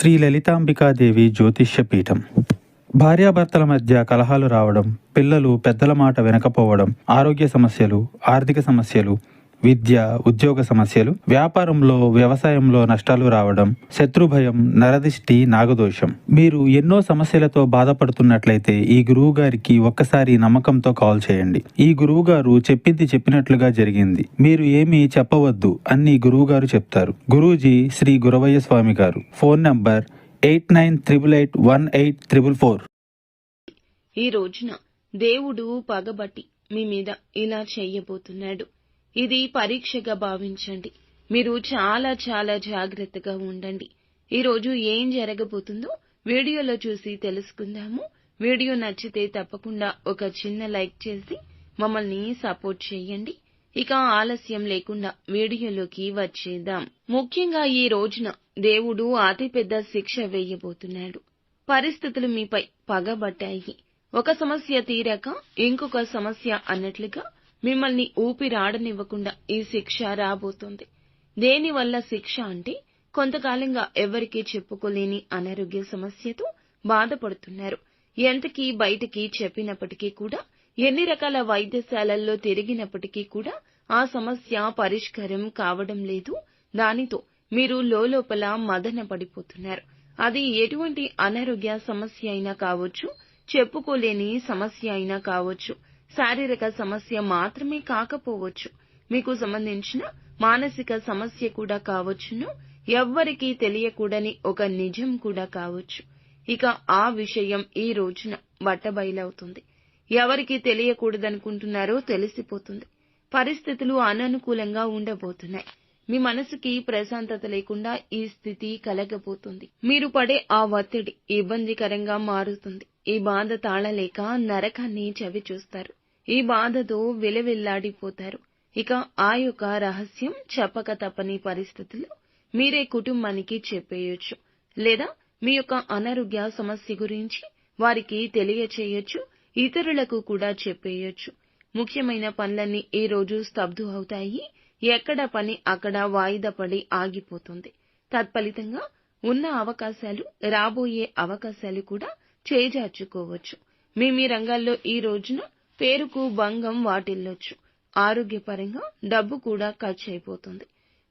శ్రీ లలితాంబికాదేవి జ్యోతిష్య పీఠం. భార్యాభర్తల మధ్య కలహాలు రావడం, పిల్లలు పెద్దల మాట వినకపోవడం, ఆరోగ్య సమస్యలు, ఆర్థిక సమస్యలు, విద్య, ఉద్యోగ సమస్యలు, వ్యాపారంలో, వ్యవసాయంలో నష్టాలు రావడం, శత్రుభయం, నరదిష్టి, నాగదోషం. మీరు ఎన్నో సమస్యలతో బాధపడుతున్నట్లయితే ఈ గురువు గారికి ఒక్కసారి నమ్మకంతో కాల్ చేయండి. ఈ గురువు గారు చెప్పింది చెప్పినట్లుగా జరిగింది. మీరు ఏమీ చెప్పవద్దు అన్ని గురువు గారు చెప్తారు. గురూజీ శ్రీ గురవయ్య స్వామి గారు. Phone number 89881844. ఈ రోజున దేవుడు పగబట్టి మీ మీద ఇలా చెయ్యబోతున్నాడు. ఇది పరీక్షగా భావించండి. మీరు చాలా చాలా జాగ్రత్తగా ఉండండి. ఈరోజు ఏం జరగబోతుందో వీడియోలో చూసి తెలుసుకుందాము. వీడియో నచ్చితే తప్పకుండా ఒక చిన్న లైక్ చేసి మమ్మల్ని సపోర్ట్ చేయండి. ఇక ఆలస్యం లేకుండా వీడియోలోకి వచ్చేద్దాం. ముఖ్యంగా ఈ రోజున దేవుడు అతిపెద్ద శిక్ష వేయబోతున్నాడు. పరిస్థితులు మీపై పగబట్టాయి. ఒక సమస్య తీరాక ఇంకొక సమస్య అన్నట్లుగా మిమ్మల్ని ఊపిరాడనివ్వకుండా ఈ శిక్ష రాబోతోంది. దేనివల్ల శిక్ష అంటే కొంతకాలంగా ఎవరికీ చెప్పుకోలేని అనారోగ్య సమస్యతో బాధపడుతున్నారు. ఎంతకీ బయటికి చెప్పినప్పటికీ కూడా, ఎన్ని రకాల వైద్యశాలల్లో తిరిగినప్పటికీ కూడా ఆ సమస్య పరిష్కారం కావడం లేదు. దానితో మీరు లోపల మదన పడిపోతున్నారు. అది ఎటువంటి అనారోగ్య సమస్య అయినా కావచ్చు, చెప్పుకోలేని సమస్య అయినా కావచ్చు, శారీరక సమస్య మాత్రమే కాకపోవచ్చు, మీకు సంబంధించిన మానసిక సమస్య కూడా కావచ్చును, ఎవ్వరికీ తెలియకూడని ఒక నిజం కూడా కావచ్చు. ఇక ఆ విషయం ఈ రోజున బట్టబయలవుతుంది. ఎవరికి తెలియకూడదనుకుంటున్నారో తెలిసిపోతుంది. పరిస్థితులు అననుకూలంగా ఉండబోతున్నాయి. మీ మనసుకి ప్రశాంతత లేకుండా ఈ స్థితి కలగబోతుంది. మీరు పడే ఆ ఒత్తిడి ఇబ్బందికరంగా మారుతుంది. ఈ బాధ తాళలేక నరకాన్ని చవి చూస్తారు. ఈ బాధతో విలవిల్లాడిపోతారు. ఇక ఆ యొక్క రహస్యం చెప్పక తప్పని పరిస్థితుల్లో మీరే కుటుంబానికి చెప్పేయొచ్చు, లేదా మీ యొక్క అనారోగ్య సమస్య గురించి వారికి తెలియచేయొచ్చు, ఇతరులకు కూడా చెప్పేయొచ్చు. ముఖ్యమైన పనులన్నీ ఈ రోజు స్తబ్దు అవుతాయి. ఎక్కడ పని అక్కడ వాయిదా పడి ఆగిపోతుంది. తత్ఫలితంగా ఉన్న అవకాశాలు, రాబోయే అవకాశాలు కూడా చేజార్చుకోవచ్చు. మీ రంగాల్లో ఈ రోజున పేరుకు భంగం వాటిల్లొచ్చు. ఆరోగ్యపరంగా డబ్బు కూడా ఖర్చు అయిపోతుంది.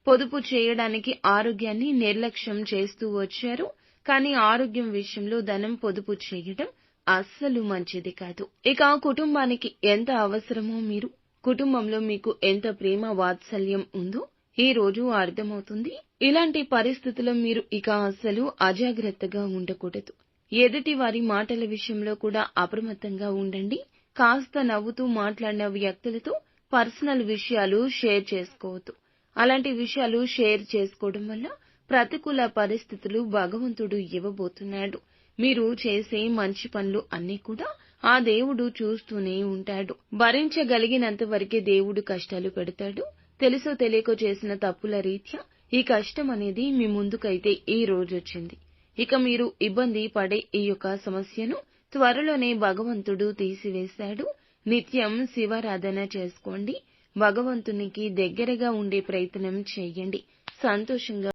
పొదుపు చేయడానికి ఆరోగ్యాన్ని నిర్లక్ష్యం చేస్తూ వచ్చారు. కానీ ఆరోగ్యం విషయంలో ధనం పొదుపు చేయడం అస్సలు మంచిది కాదు. ఇక కుటుంబానికి ఎంత అవసరమో, మీరు కుటుంబంలో మీకు ఎంత ప్రేమ వాత్సల్యం ఉందో ఈ రోజు అర్థమవుతుంది. ఇలాంటి పరిస్థితుల్లో మీరు ఇక అస్సలు అజాగ్రత్తగా ఉండకూడదు. ఎదుటి వారి మాటల విషయంలో కూడా అప్రమత్తంగా ఉండండి. కాస్త నవ్వుతూ మాట్లాడిన వ్యక్తులతో పర్సనల్ విషయాలు షేర్ చేసుకోవద్దు. అలాంటి విషయాలు షేర్ చేసుకోవడం వల్ల ప్రతికూల పరిస్థితులు భగవంతుడు ఇవ్వబోతున్నాడు. మీరు చేసే మంచి పనులు అన్నీ కూడా ఆ దేవుడు చూస్తూనే ఉంటాడు. భరించగలిగినంత వరకే దేవుడు కష్టాలు పెడతాడు. తెలుసో తెలియకో చేసిన తప్పుల రీత్యా ఈ కష్టం అనేది మీ ముందుకైతే ఈ రోజు వచ్చింది. ఇక మీరు ఇబ్బంది పడే ఈ యొక్క సమస్యను త్వరలోనే భగవంతుడు తీసివేశాడు. నిత్యం శివారాధన చేసుకోండి. భగవంతునికి దగ్గరగా ఉండే ప్రయత్నం చేయండి. సంతోషంగా